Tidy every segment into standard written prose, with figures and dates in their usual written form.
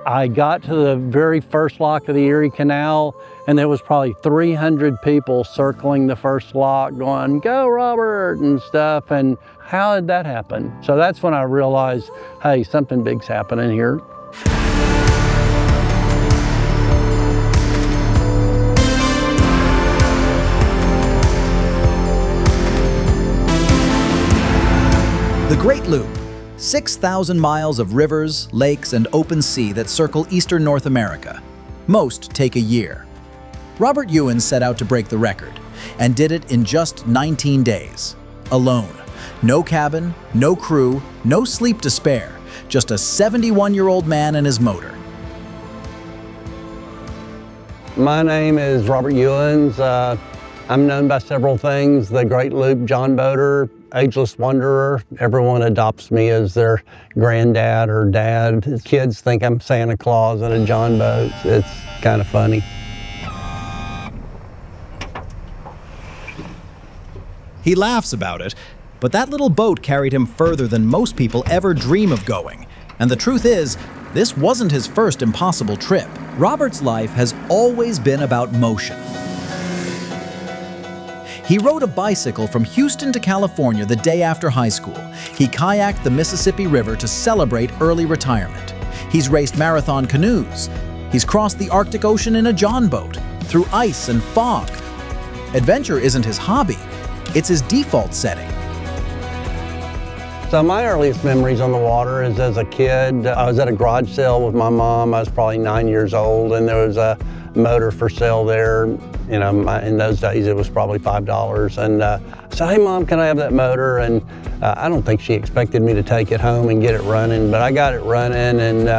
I got to the very first lock of the Erie Canal, and there was probably 300 people circling the first lock going, "Go Robert," and stuff, and how did that happen? So that's when I realized, hey, something big's happening here. The Great Loop, 6,000 miles of rivers, lakes, and open sea that circle eastern North America. Most take a year. Robert Youens set out to break the record, and did it in just 19 days. Alone. No cabin, no crew, no sleep to spare. Just a 71-year-old man and his motor. My name is Robert Youens. I'm known by several things: the Great Loop John Boater, Ageless Wanderer. Everyone adopts me as their granddad or dad. Kids think I'm Santa Claus in a John boat. It's kind of funny. He laughs about it, but that little boat carried him further than most people ever dream of going. And the truth is, this wasn't his first impossible trip. Robert's life has always been about motion. He rode a bicycle from Houston to California the day after high school. He kayaked the Mississippi River to celebrate early retirement. He's raced marathon canoes. He's crossed the Arctic Ocean in a John boat, through ice and fog. Adventure isn't his hobby, it's his default setting. So my earliest memories on the water is as a kid. I was at a garage sale with my mom. I was probably 9 years old, and there was a motor for sale there. You know, in those days it was probably $5. And I said, "Hey Mom, can I have that motor?" And I don't think she expected me to take it home and get it running, but I got it running, and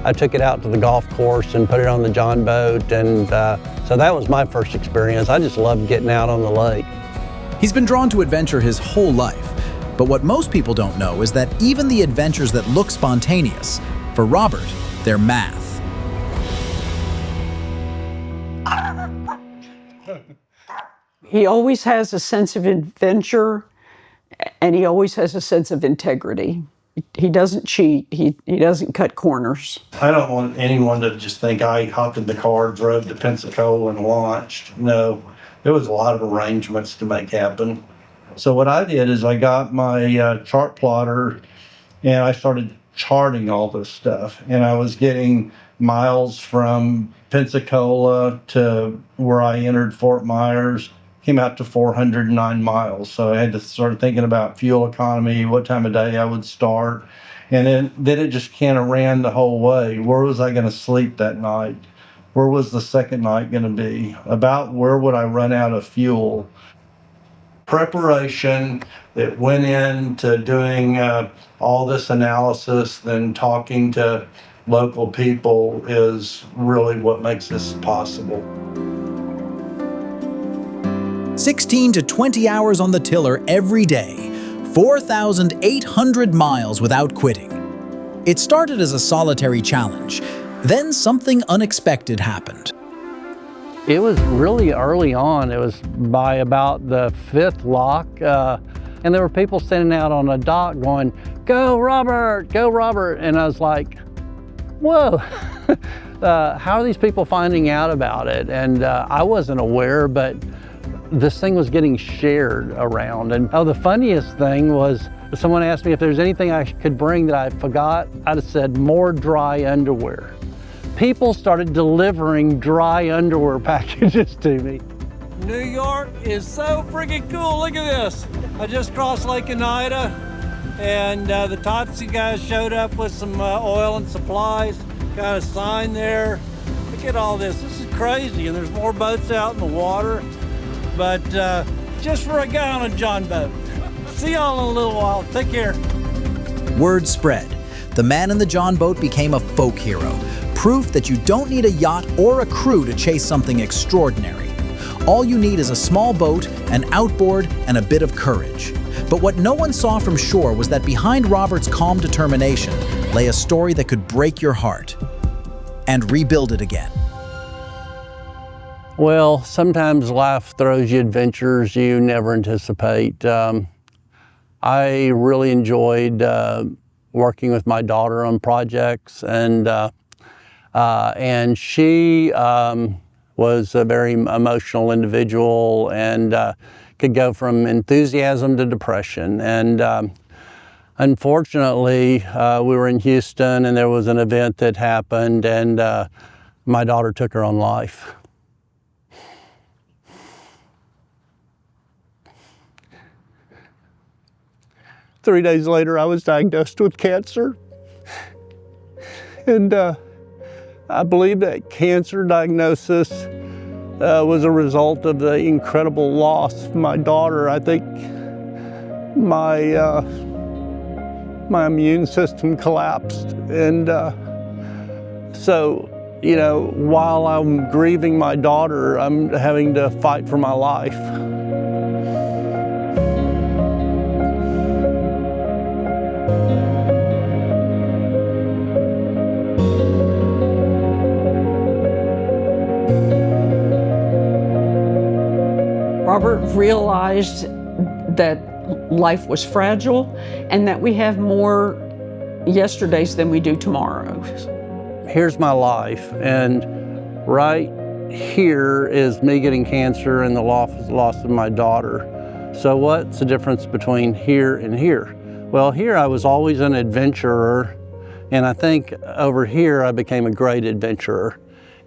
I took it out to the golf course and put it on the John boat. And so that was my first experience. I just loved getting out on the lake. He's been drawn to adventure his whole life. But what most people don't know is that even the adventures that look spontaneous, for Robert, they're math. He always has a sense of adventure, and he always has a sense of integrity. He doesn't cheat. He doesn't cut corners. I don't want anyone to just think I hopped in the car, drove to Pensacola, and launched. No, there was a lot of arrangements to make happen. So what I did is I got my chart plotter, and I started charting all this stuff. And I was getting miles from Pensacola to where I entered Fort Myers. Came out to 409 miles. So I had to start thinking about fuel economy, what time of day I would start. And then it just kind of ran the whole way. Where was I going to sleep that night? Where was the second night going to be? About where would I run out of fuel? Preparation that went into doing all this analysis, then talking to local people, is really what makes this possible. 16 to 20 hours on the tiller every day, 4,800 miles without quitting. It started as a solitary challenge. Then something unexpected happened. It was really early on. It was by about the 5th lock, and there were people standing out on a dock going, "Go Robert, go Robert." And I was like, whoa, how are these people finding out about it? And I wasn't aware, but this thing was getting shared around. And the funniest thing was, if someone asked me if there's anything I could bring that I forgot, I'd have said more dry underwear. People started delivering dry underwear packages to me. New York is so freaking cool. Look at this. I just crossed Lake Oneida, and the Tohatsu guys showed up with some oil and supplies. Got a sign there. Look at all this. This is crazy, and there's more boats out in the water. But just for a guy on a John boat. See y'all in a little while. Take care. Word spread. The man in the John boat became a folk hero. Proof that you don't need a yacht or a crew to chase something extraordinary. All you need is a small boat, an outboard, and a bit of courage. But what no one saw from shore was that behind Robert's calm determination lay a story that could break your heart and rebuild it again. Well, sometimes life throws you adventures you never anticipate. I really enjoyed working with my daughter on projects, and And she was a very emotional individual and could go from enthusiasm to depression. And unfortunately, we were in Houston and there was an event that happened, and my daughter took her own life. Three days later, I was diagnosed with cancer. And I believe that cancer diagnosis was a result of the incredible loss of my daughter. I think my immune system collapsed. And so, you know, while I'm grieving my daughter, I'm having to fight for my life. Robert realized that life was fragile and that we have more yesterdays than we do tomorrows. Here's my life, and right here is me getting cancer and the loss of my daughter. So what's the difference between here and here? Well, here I was always an adventurer, and I think over here I became a great adventurer.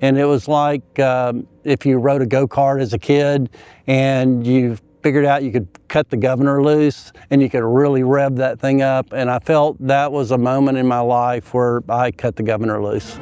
And it was like if you rode a go-kart as a kid and you figured out you could cut the governor loose and you could really rev that thing up. And I felt that was a moment in my life where I cut the governor loose.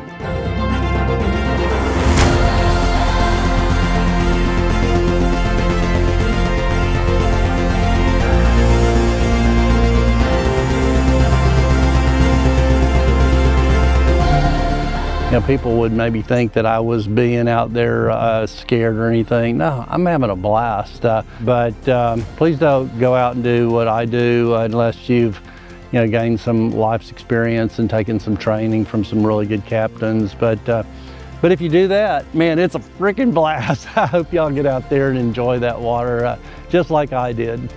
You know, people would maybe think that I was being out there scared or anything. No, I'm having a blast. But please don't go out and do what I do unless you've, you know, gained some life's experience and taken some training from some really good captains. But if you do that, man, it's a freaking blast. I hope y'all get out there and enjoy that water just like I did.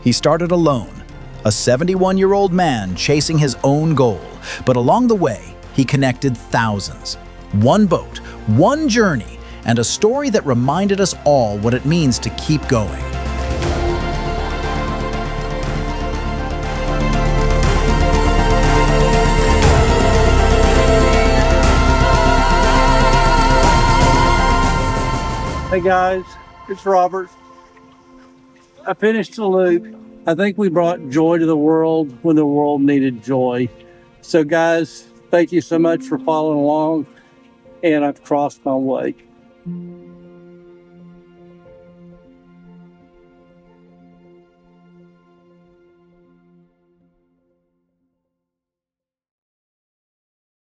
He started alone, a 71-year-old man chasing his own goal. But along the way, he connected thousands. One boat, one journey, and a story that reminded us all what it means to keep going. Hey guys, it's Robert. I finished the loop. I think we brought joy to the world when the world needed joy. So guys, thank you so much for following along, and I've crossed my wake.